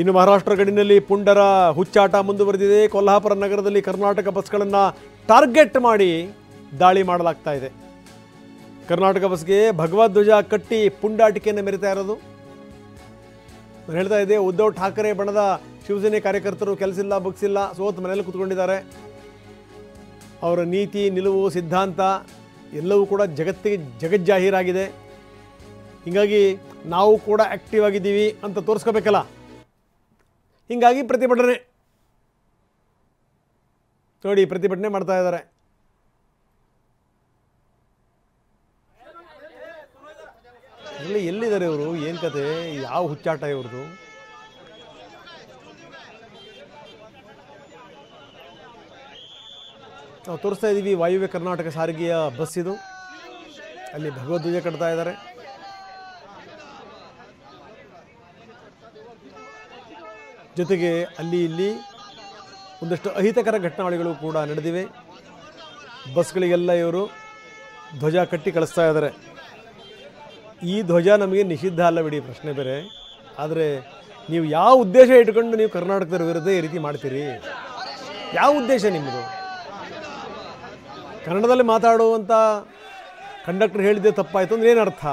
ಇನ್ನು ಮಹಾರಾಷ್ಟ್ರ ಗಡಿನಲ್ಲಿ ಪುಂಡರ ಹುಚ್ಚಾಟ ಮುಂದುವರೆದಿದೆ. ಕೊಲ್ಹಾಪುರ ನಗರದಲ್ಲಿ ಕರ್ನಾಟಕ ಬಸ್ಗಳನ್ನು ಟಾರ್ಗೆಟ್ ಮಾಡಿ ದಾಳಿ ಮಾಡಲಾಗ್ತಾ ಇದೆ. ಕರ್ನಾಟಕ ಬಸ್ಗೆ ಭಗವಧ್ವಜ ಕಟ್ಟಿ ಪುಂಡಾಟಿಕೆಯನ್ನು ಮೆರಿತಾ ಇರೋದು. ನಾನು ಹೇಳ್ತಾ ಇದ್ದೆ, ಉದ್ಧವ್ ಠಾಕರೆ ಬಣದ ಶಿವಸೇನೆ ಕಾರ್ಯಕರ್ತರು ಕೆಲಸಿಲ್ಲ ಬಗ್ಸಿಲ್ಲ ಸೋತ್ ಮನೆಯಲ್ಲಿ ಕೂತ್ಕೊಂಡಿದ್ದಾರೆ. ಅವರ ನೀತಿ ನಿಲುವು ಸಿದ್ಧಾಂತ ಎಲ್ಲವೂ ಕೂಡ ಜಗತ್ತಿಗೆ ಜಗಜ್ಜಾಹೀರಾಗಿದೆ. ಹೀಗಾಗಿ ನಾವು ಕೂಡ ಆ್ಯಕ್ಟಿವ್ ಆಗಿದ್ದೀವಿ ಅಂತ ತೋರಿಸ್ಕೋಬೇಕಲ್ಲ. ಹೀಗಾಗಿ ಪ್ರತಿಭಟನೆ ನೋಡಿ, ಪ್ರತಿಭಟನೆ ಮಾಡ್ತಾ ಇದ್ದಾರೆ. ಎಲ್ಲಿದ್ದಾರೆ ಇವರು? ಏನು ಕತೆ? ಯಾವ ಹುಚ್ಚಾಟ ಇವ್ರದ್ದು? ನಾವು ತೋರಿಸ್ತಾ ಇದ್ದೀವಿ ವಾಯುವ್ಯ ಕರ್ನಾಟಕ ಸಾರಿಗೆಯ ಬಸ್ ಇದು. ಅಲ್ಲಿ ಭಗವಧ್ವಜ ಕಟ್ತಾ ಇದ್ದಾರೆ. ಜೊತೆಗೆ ಅಲ್ಲಿ ಇಲ್ಲಿ ಒಂದಷ್ಟು ಅಹಿತಕರ ಘಟನಾವಳಿಗಳು ಕೂಡ ನಡೆದಿವೆ. ಬಸ್ಗಳಿಗೆಲ್ಲ ಇವರು ಧ್ವಜ ಕಟ್ಟಿ ಕಳಿಸ್ತಾ ಇದ್ದಾರೆ. ಈ ಧ್ವಜ ನಮಗೆ ನಿಷಿದ್ಧ ಅಲ್ಲ ಬಿಡಿ, ಪ್ರಶ್ನೆ ಬೇರೆ. ಆದರೆ ನೀವು ಯಾವ ಉದ್ದೇಶ ಇಟ್ಕೊಂಡು ನೀವು ಕರ್ನಾಟಕದ ವಿರುದ್ಧ ಈ ರೀತಿ ಮಾಡ್ತೀರಿ? ಯಾವ ಉದ್ದೇಶ ನಿಮ್ಮದು? ಕನ್ನಡದಲ್ಲಿ ಮಾತಾಡುವಂಥ ಕಂಡಕ್ಟರ್ ಹೇಳಿದ್ದೆ ತಪ್ಪಾಯಿತು ಅಂದ್ರೆ ಏನರ್ಥ?